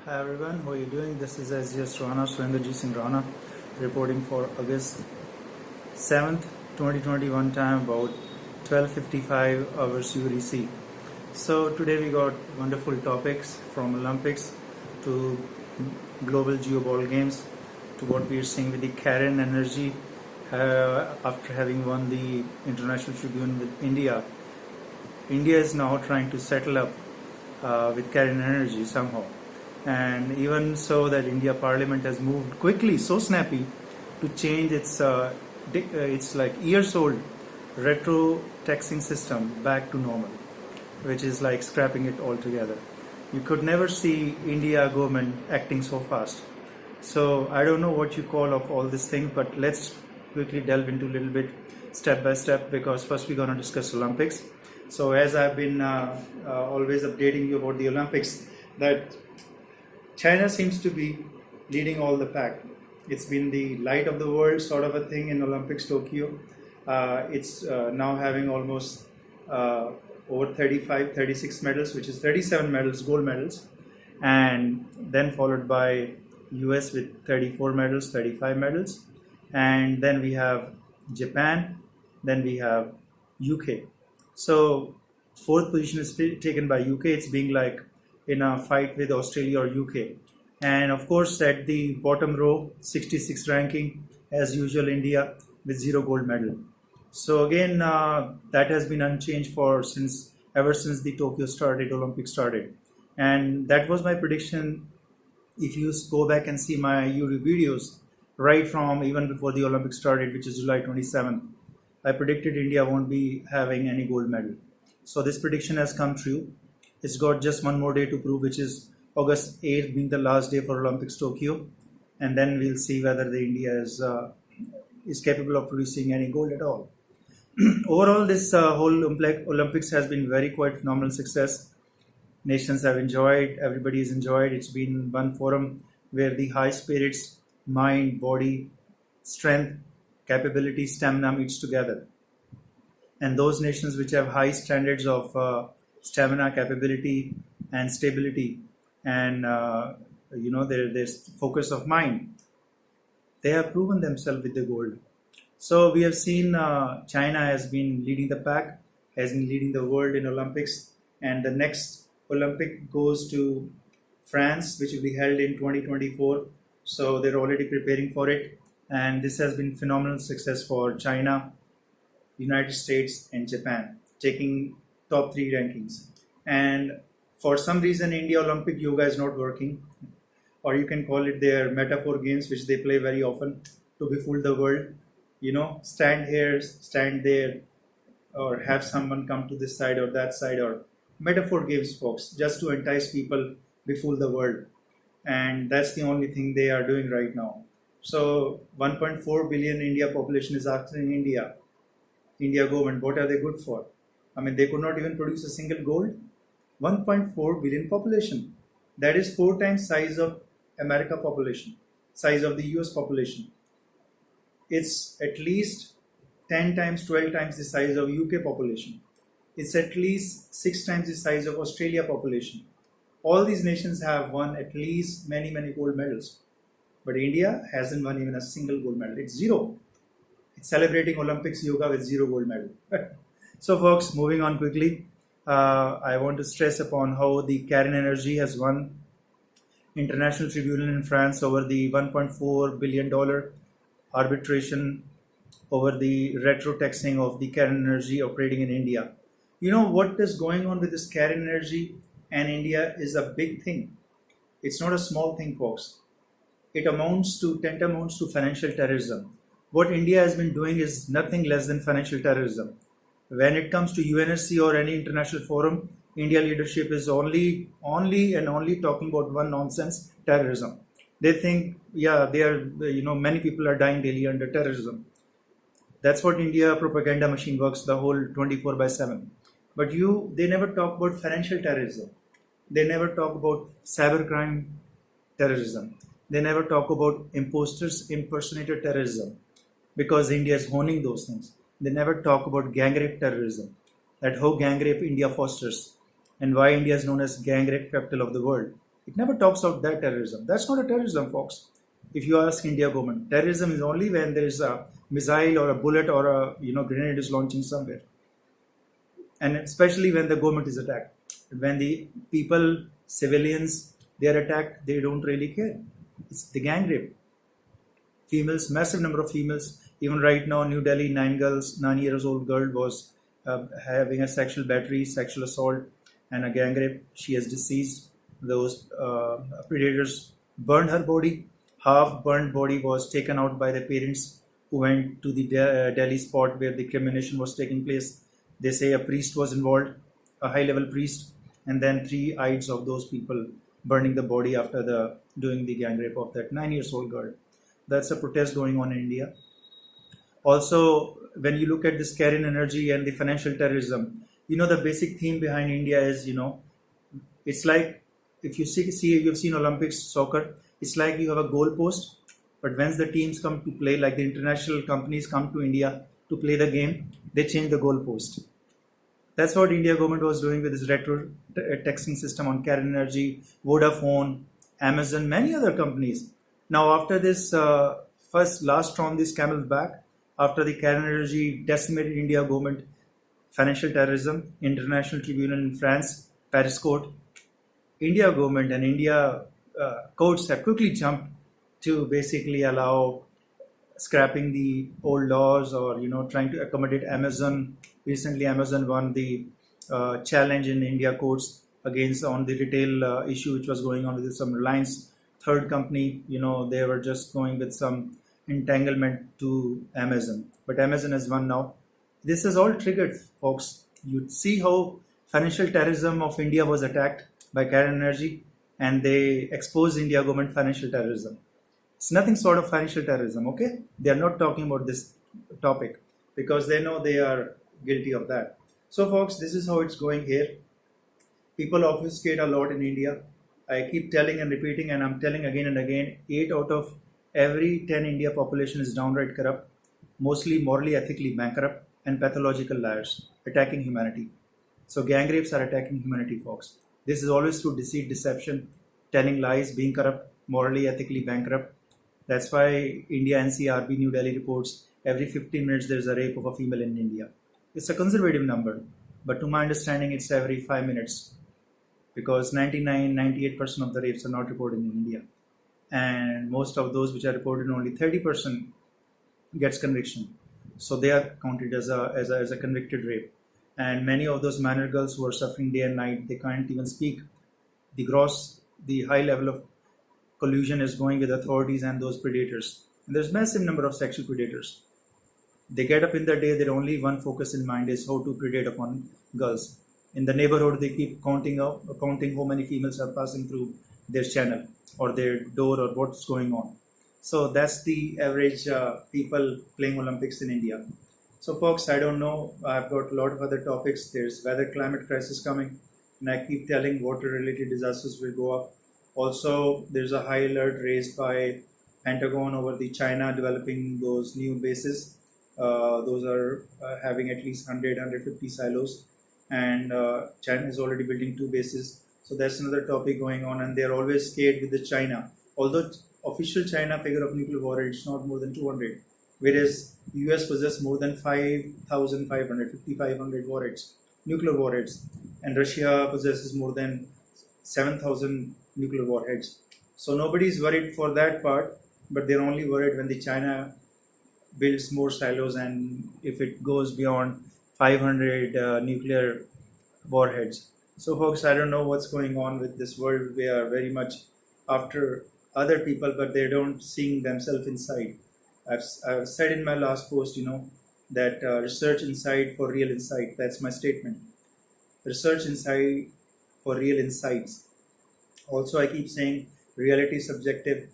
Hi everyone, how are you doing? This is sjsrana, Rana, reporting for August 7th, 2021 time about 12:55 hours UTC. So today we got wonderful topics from Olympics to global geoball games to what we are seeing with the Cairn energy after having won the International Tribune with India. India is now trying to settle up with Cairn energy somehow. And even so that India Parliament has moved quickly, so snappy, to change its like years old retro taxing system back to normal, which is like scrapping it altogether. You could never see India government acting so fast. So I don't know what you call of all this thing, but let's quickly delve into a little bit step by step, because first we're going to discuss Olympics. So as I've been always updating you about the Olympics, that China seems to be leading all the pack. It's been the light of the world sort of a thing in Olympics Tokyo. It's now having almost over 36 medals, which is 37 medals, gold medals, and then followed by US with 34 medals, 35 medals, and then we have Japan, then we have UK. So fourth position is taken by UK. It's being like in a fight with Australia or UK. And of course at the bottom row, 66 ranking, as usual, India with 0 gold medal. So again, that has been unchanged ever since the Tokyo Olympics started. And that was my prediction. If you go back and see my YouTube videos, right from even before the Olympics started, which is July 27th, I predicted India won't be having any gold medal. So this prediction has come true. It's got just one more day to prove, which is August 8th being the last day for Olympics Tokyo, and then we'll see whether the India is capable of producing any gold at all. Overall, this whole Olympics has been very quite phenomenal success. Nations have enjoyed, everybody has enjoyed. It's been one forum where the high spirits, mind, body, strength, capability, stamina meets together. And those nations which have high standards of stamina, capability, and stability, and their focus of mind, they have proven themselves with the gold. So we have seen China has been leading the pack, has been leading the world in Olympics, and the next Olympic goes to France, which will be held in 2024. So they're already preparing for it, and this has been phenomenal success for China, United States, and Japan, taking top 3 rankings. And for some reason, India Olympic yoga is not working, or you can call it their metaphor games, which they play very often to befool the world. Stand here, stand there, or have someone come to this side or that side, or metaphor games, folks, just to entice people, befool the world. And that's the only thing they are doing right now. So 1.4 billion India population is asking India government, what are they good for? I mean, they could not even produce a single gold. 1.4 billion population. That is 4 times size of America population, size of the US population. It's at least 10 times, 12 times the size of UK population. It's at least 6 times the size of Australia population. All these nations have won at least many gold medals. But India hasn't won even a single gold medal. It's 0. It's celebrating Olympics yoga with 0 gold medal. So folks, moving on quickly, I want to stress upon how the Cairn Energy has won International Tribunal in France over the $1.4 billion arbitration over the retro taxing of the Cairn Energy operating in India. You know what is going on with this Cairn Energy and India is a big thing. It's not a small thing, folks. It amounts to financial terrorism. What India has been doing is nothing less than financial terrorism. When it comes to UNSC or any international forum, India leadership is only talking about one nonsense: terrorism. They think, many people are dying daily under terrorism. That's what India propaganda machine works, the whole 24/7. But they never talk about financial terrorism. They never talk about cybercrime terrorism. They never talk about impersonator terrorism, because India is honing those things. They never talk about gang rape terrorism, that how gang rape India fosters, and why India is known as gang rape capital of the world. It never talks about that terrorism. That's not a terrorism, folks. If you ask India government, terrorism is only when there is a missile or a bullet or a grenade is launching somewhere, and especially when the government is attacked. When the people, civilians, they are attacked, they don't really care. It's the gang rape. Females, massive number of females. Even right now, New Delhi, 9 years old girl was having a sexual battery, sexual assault, and a gang rape. She is deceased. Those predators burned her body. Half burned body was taken out by the parents who went to the Delhi spot where the crimination was taking place. They say a priest was involved, a high-level priest, and then 3 ides of those people burning the body after doing the gang rape of that 9-year-old girl. That's a protest going on in India. Also, when you look at this Cairn energy and the financial terrorism, the basic theme behind India is, it's like if you see you've seen Olympics soccer, it's like you have a goal post, but once the teams come to play, like the international companies come to India to play the game, they change the goal post. That's what India government was doing with this retro taxing system on Cairn energy, Vodafone, Amazon, many other companies. Now, after this last storm, this camel's back. After the Cairn energy decimated India government, financial terrorism, international tribunal in France, Paris court, India government and India courts have quickly jumped to basically allow scrapping the old laws or trying to accommodate Amazon. Recently, Amazon won the challenge in India courts against on the retail issue which was going on with some Reliance third company. They were just going with some entanglement to Amazon, but Amazon has won now. This is all triggered, folks. You see how financial terrorism of India was attacked by Cairn energy, and they exposed India government financial terrorism. It's nothing sort of financial terrorism, okay? They are not talking about this topic because they know they are guilty of that. So, folks, this is how it's going here. People obfuscate a lot in India. I keep telling and repeating, and I'm telling again and again, 8 out of every 10 India population is downright corrupt, mostly morally, ethically bankrupt, and pathological liars, attacking humanity. So gang rapes are attacking humanity, folks. This is always through deceit, deception, telling lies, being corrupt, morally, ethically bankrupt. That's why India NCRB New Delhi reports every 15 minutes there's a rape of a female in India. It's a conservative number, but to my understanding, it's every 5 minutes because 98% of the rapes are not reported in India. And most of those which are reported, only 30% gets conviction. So they are counted as a convicted rape. And many of those minor girls who are suffering day and night, they can't even speak. The high level of collusion is going with authorities and those predators. And there's massive number of sexual predators. They get up in the day, their only one focus in mind is how to predate upon girls. In the neighborhood, they keep counting how many females are passing through their channel or their door or what's going on. So that's the average people playing Olympics in India. So folks, I don't know, I've got a lot of other topics. There's weather climate crisis coming, and I keep telling water related disasters will go up. Also, there's a high alert raised by Pentagon over the China developing those new bases. Those are having at least 150 silos, and China is already building 2 bases. So that's another topic going on, and they're always scared with the China. Although official China figure of nuclear warheads is not more than 200, whereas US possess more than 5,500 warheads, nuclear warheads, and Russia possesses more than 7,000 nuclear warheads. So nobody's worried for that part, but they're only worried when the China builds more silos and if it goes beyond 500 nuclear warheads. So folks, I don't know what's going on with this world. We are very much after other people, but they don't seeing themselves inside. I've said in my last post, that research inside for real insight. That's my statement. Research inside for real insights. Also, I keep saying reality is subjective,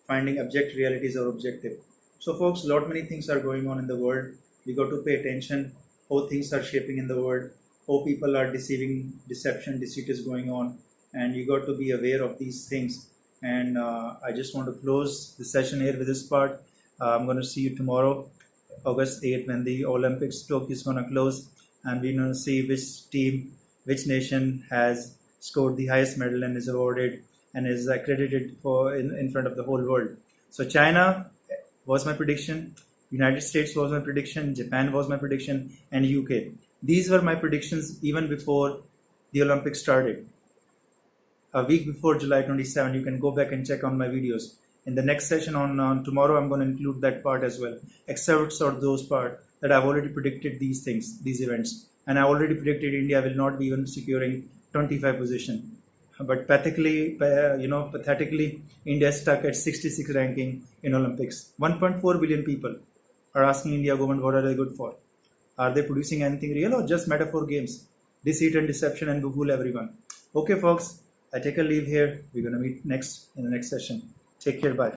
finding object realities are objective. So folks, many things are going on in the world. We got to pay attention how things are shaping in the world, how people are deceit is going on, and you got to be aware of these things. And I just want to close the session here with this part. I'm going to see you tomorrow, August 8th, when the Olympics Tokyo is going to close, and we're going to see which nation has scored the highest medal and is awarded and is accredited for in front of the whole world. So China was my prediction, United States was my prediction, Japan was my prediction, and UK. These were my predictions even before the Olympics started. A week before July 27, you can go back and check on my videos. In the next session on tomorrow, I'm going to include that part as well. Excerpts or those parts that I've already predicted these things, these events. And I already predicted India will not be even securing 25 position. But pathetically, India is stuck at 66 ranking in Olympics. 1.4 billion people are asking India government what are they good for. Are they producing anything real or just metaphor games? Deceit and deception and befool everyone. Okay, folks, I take a leave here. We're going to meet in the next session. Take care. Bye.